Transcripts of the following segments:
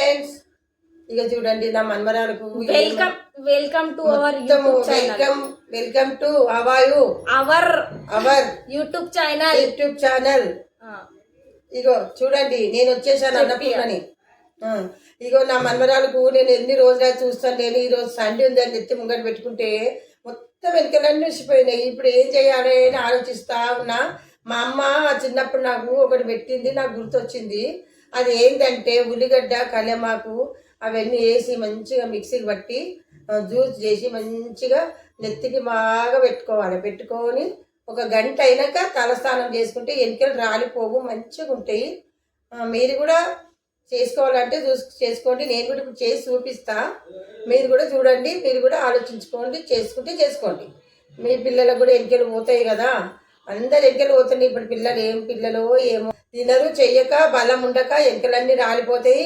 Friends, ఇక చూడండి నా మన్మరాలకు welcome to our welcome to our YouTube channel. ఇగో చూడండి నేను వచ్చేసాను అన్నపూర్ణని. ఇగో నా మన్మరాలకు నేను ఎన్ని రోజులు చూస్తాను. నేను ఈరోజు సండే ఉందని ఎత్తి ముంగట పెట్టుకుంటే మొత్తం వెనకలన్నీ వచ్చిపోయినాయి. ఇప్పుడు ఏం చేయాలి అని ఆలోచిస్తా ఉన్నా. మా అమ్మ చిన్నప్పుడు నాకు ఒకటి పెట్టింది, నాకు గుర్తొచ్చింది. అది ఏంటంటే ఉల్లిగడ్డ కళ్యామాకు అవన్నీ వేసి మంచిగా మిక్సీకి పట్టి జ్యూస్ చేసి మంచిగా నెత్తికి బాగా పెట్టుకొని ఒక గంట అయినాక తలస్నానం చేసుకుంటే ఎన్నికలు రాలిపోవు, మంచిగా ఉంటాయి. మీరు కూడా చేసుకోవాలంటే చేసుకోండి. నేను కూడా ఇప్పుడు చేసి చూపిస్తా. మీరు కూడా చూడండి, మీరు కూడా ఆలోచించుకోండి. చేసుకోండి. మీ పిల్లలకు కూడా ఎన్నికలు పోతాయి కదా, అందరు ఎన్నికలు పోతున్నాయి. ఇప్పుడు పిల్లలు ఏం పిల్లలు ఏమో తినరు, చెయ్యక బలం ఉండక ఎంకలన్నీ రాలిపోతాయి.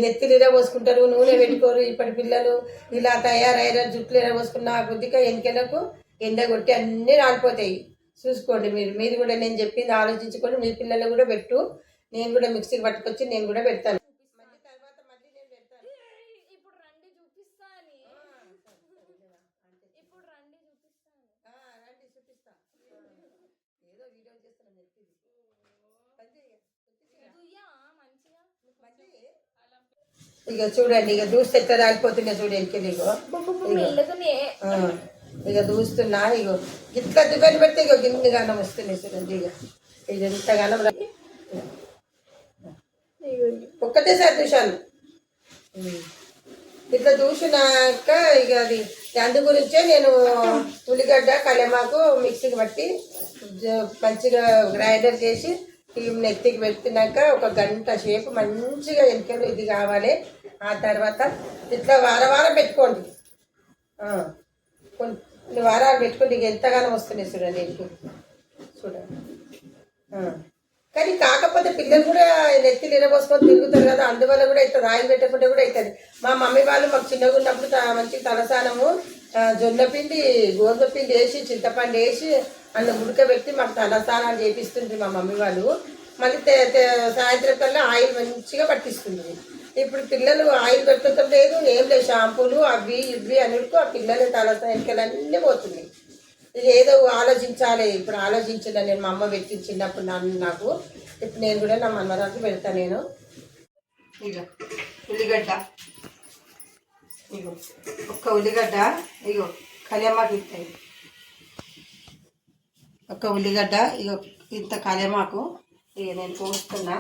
నెత్తిలు పోసుకుంటారు, నూనె పెట్టుకోరు. ఇప్పటి పిల్లలు ఇలా తయారయ్యారు, జుట్లు పోసుకున్న కొద్దిగా ఎంకెలకు ఎండ కొట్టి అన్నీ రాలిపోతాయి. చూసుకోండి. మీరు కూడా నేను చెప్పింది ఆలోచించుకోండి. మీ పిల్లలు కూడా పెట్టు. నేను కూడా మిక్సీకి పట్టుకొచ్చి నేను కూడా పెడతాను. ఇక చూడండి, ఇక దూస్తే ఎట్లా రాలిపోతున్నా చూడండి. ఇక దూస్తున్నా. ఇగో ఇట్లా దుబ్బని పెడితే ఇక గిన్నె గానం వస్తున్నాయి చూడండి. ఇక ఎంత గానం ఒక్కటేసారి చూశాను. ఇట్లా చూసినాక ఇక అది అందు గురించే నేను ఉల్లిగడ్డ కళ్యామాకు మిక్సీకి పట్టి మంచిగా గ్రైండర్ చేసి నెత్తికి పెట్టినాక ఒక గంట సేపు మంచిగా వెనకలు ఇది కావాలి. ఆ తర్వాత ఇట్లా వారం పెట్టుకోండి. కొన్ని వారాలు పెట్టుకోండి. ఇక ఎంతగానో వస్తున్నాయి చూడండి ఇంటికి చూడండి. కానీ కాకపోతే పిల్లలు కూడా నెత్తిలు ఇరబోసుకొని తిరుగుతారు కదా, అందువల్ల కూడా అవుతుంది. ఆయిల్ పెట్టకుంటే కూడా అవుతుంది. మా మమ్మీ వాళ్ళు మాకు చిన్నగా ఉన్నప్పుడు మంచి తలస్నానము జొన్న పిండి గోధుమ పిండి వేసి చింతపండు వేసి అందులో ఉడకబెట్టి మాకు తలస్నానాలు చేపిస్తుంది మా మమ్మీ వాళ్ళు. మళ్ళీ సాయంత్రం కల్లా ఆయిల్ మంచిగా పట్టిస్తుంది. ఇప్పుడు పిల్లలు ఆయిల్ పెట్టడం లేదు, ఏం లేదు. షాంపూలు అవి ఇవి అన్నిటికీ ఆ పిల్లలు తలస్నానాలన్నీ పోతున్నాయి. ఇది ఏదో ఆలోచించాలి. ఇప్పుడు ఆలోచించిన నేను మా అమ్మ పెట్టి చిన్నప్పుడు నాకు ఇప్పుడు నేను కూడా నా మన్మరాకు పెడతాను. నేను ఇక ఉల్లిగడ్డ, ఇగో ఒక్క ఉల్లిగడ్డ, ఇగో కళ్యామాకు ఇస్తాయి. ఒక్క ఉల్లిగడ్డ, ఇగో ఇంత కళ్యామాకు ఇక నేను పోస్తున్నా.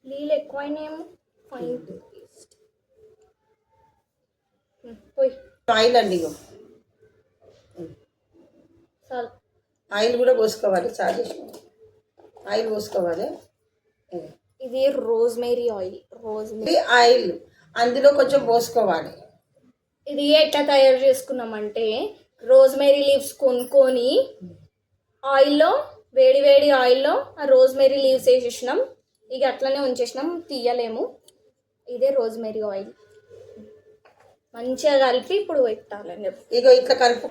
నీళ్ళు ఎక్కువైనాయేమో. ఆయిల్ అండి, ఇగో ఆయిల్ కూడా పోసుకోవాలి. చాలా ఆయిల్ పోసుకోవాలి. ఇది రోజ్మేరీ ఆయిల్ అందులో కొంచెం పోసుకోవాలి. ఇది ఎట్లా తయారు చేసుకున్నామంటే రోజ్మేరీ లీవ్స్ కొనుక్కొని ఆయిల్లో వేడి ఆయిల్లో ఆ రోజ్మేరీ లీవ్స్ వేసేసినాం. ఇక అట్లనే ఉంచేసినాం, తీయలేము. ఇదే రోజ్మేరీ ఆయిల్ మంచిగా కలిపి ఇప్పుడు పెట్టాలని చెప్పి ఇగో ఇట్లా కలుపు.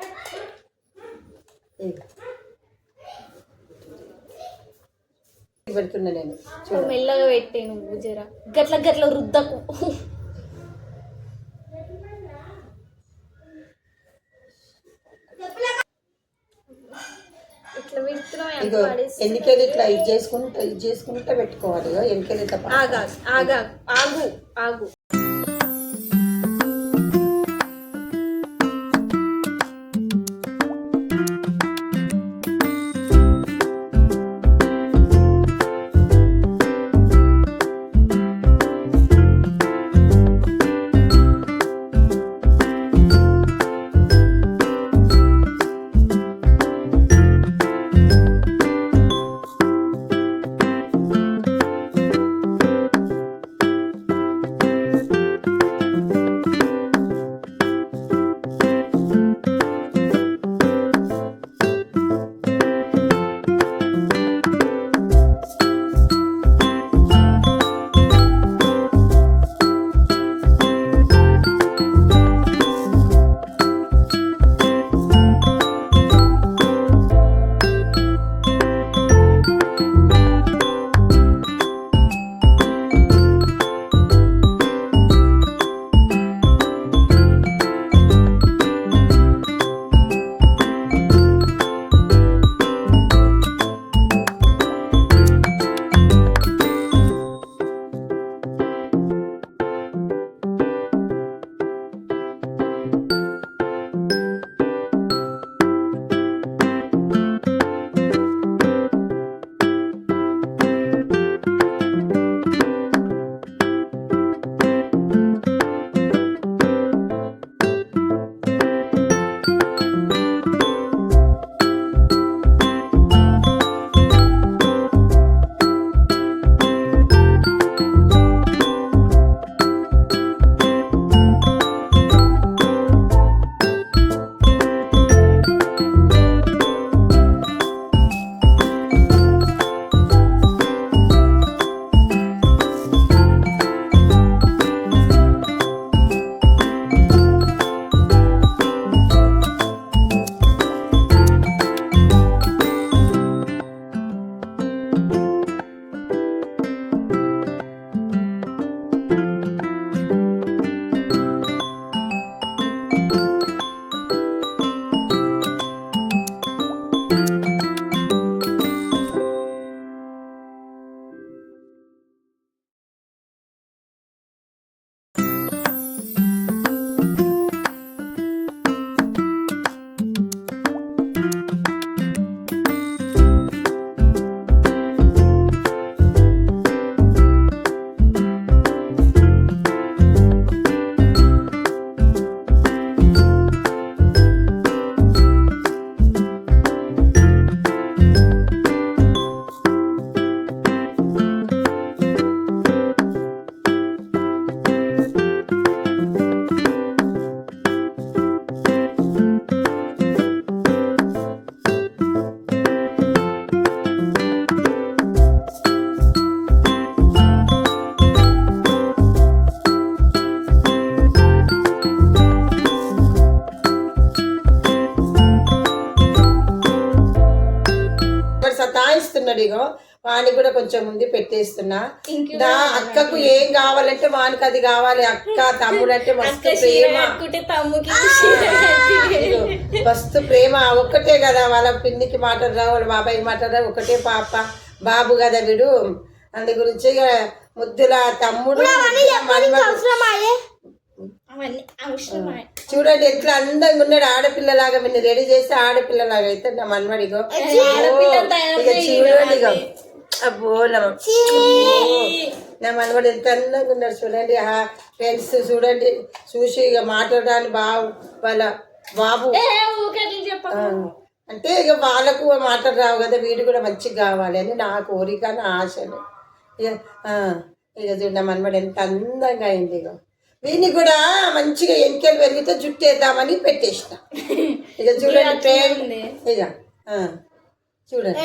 పెడుతున్నా నేను మెల్లగా పెట్టాను. జర గట్ల రుద్దకు. ఇట్లా పెడుతున్నాం. ఎన్నికలు ఇట్లా ఇది చేసుకుంటా పెట్టుకోవాలి. ఎన్నికలు ఇట్లా ఆగు. సతాయిస్తున్నాడు. ఇగో వానికి కూడా కొంచెం ముందు పెట్టేస్తున్నా. ఇంకేం నా అక్కకు ఏం కావాలంటే వానికి అది కావాలి. అక్క తమ్ముడు అంటే మస్తు ప్రేమ, తమ్ముకి ఇదిగో మస్తు ప్రేమ. ఒక్కటే కదా, వాళ్ళ పిన్నికి మాటలు రావు, వాళ్ళ బాబాయ్ మాటలు రావు, ఒకటే పాప బాబు కదా వీడు. అందు గురించి ఇక ముద్దుల తమ్ముడు చూడండి ఎట్లా అందంగా ఉన్నాడు. ఆడపిల్లలాగా వీడిని రెడీ చేస్తే ఆడపిల్లలాగా అయితే నా మనవడిగో. ఇక చూడండి ఇగో అబ్బో నా మనవాడు ఎంత అందంగా ఉన్నాడు చూడండి. ఫ్రెండ్స్ చూడండి, చూసి ఇక మాట్లాడడానికి వాళ్ళ బాబు అంటే ఇక వాళ్ళకు మాటలు రావు కదా, వీడు కూడా మంచిగా కావాలి అని నా కోరిక, నా ఆశలు. ఇక చూడ మనవాడు ఎంత అందంగా అయింది. ఇక వీడిని కూడా మంచిగా ఎంకెలు పెరిగితే జుట్టు వేద్దామని పెట్టేసిన. ఇక చూడండి ఇక చూడండి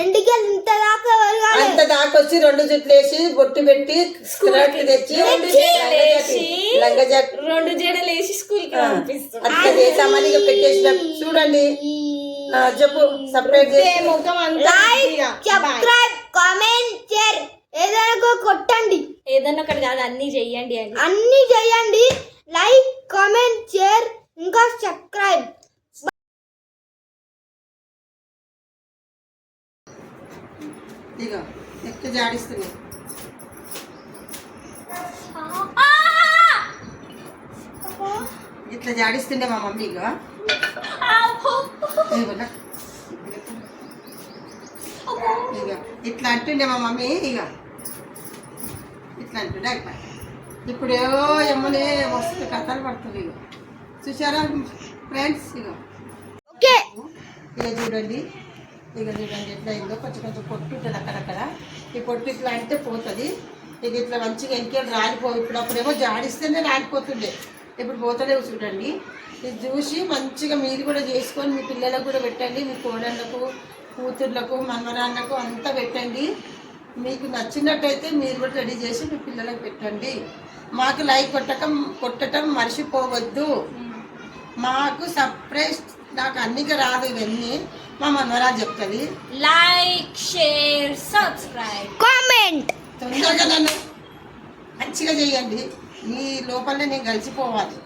అంత దాకా వచ్చి 2 జుట్లు వేసి బొట్టు పెట్టి స్కర్ట్ తెచ్చి లంగా జాకెట్ 2 జడలు వేసి స్కూల్ కి అట్లా చేసామని ఇక పెట్టేసిన. చూడండి చెప్పు సపరేట్ కొట్టండి. ఏదన్నా ఒకటి కాదు, అన్ని చెయ్యండి. అన్ని చెయ్యండి. లైక్, కామెంట్, షేర్, ఇంకా సబ్స్క్రైబ్. ఇక ఎక్క జాడిస్తుంది. ఇట్లా జాడిస్తుండే మా మమ్మీ. ఇక ఇట్లా అంటుండే మా మమ్మీ. ఇక ఇట్లా అంటుండే ఇప్పుడు ఎమ్మనే మస్తు కథలు పడుతుంది. ఇక చూసారా ఫ్రెండ్స్? ఇక చూడండి ఎట్లా అయిందో. కొంచెం కొంచెం పొట్టు ఉంటుంది అక్కడక్కడ. ఈ పొట్టు ఇట్లా అంటే పోతుంది. ఇక ఇట్లా మంచిగా ఎంకేలు ఇప్పుడు అప్పుడేమో జాడిస్తేనే రాలిపోతుండే, ఇప్పుడు పోతలేవు. చూడండి ఇది చూసి మంచిగా మీరు కూడా చేసుకొని మీ పిల్లలకు కూడా పెట్టండి, మీ కోడళ్ళకు, కూతుర్లకు, మనవరాళ్ళకు అంతా పెట్టండి. మీకు నచ్చినట్టయితే మీరు కూడా రెడీ చేసి మీ పిల్లలకు పెట్టండి. మాకు లైక్ కొట్టడం మర్చిపోవద్దు. మాకు సర్ప్రైజ్ నాకు అన్నికి రాదు, ఇవన్నీ మా మనవరాలు చెప్తుంది. లైక్, షేర్, సబ్స్క్రైబ్, కామెంట్ తొందరగా నన్ను మంచిగా చేయండి. మీ లోపలనే నేను కలిసిపోవాలి.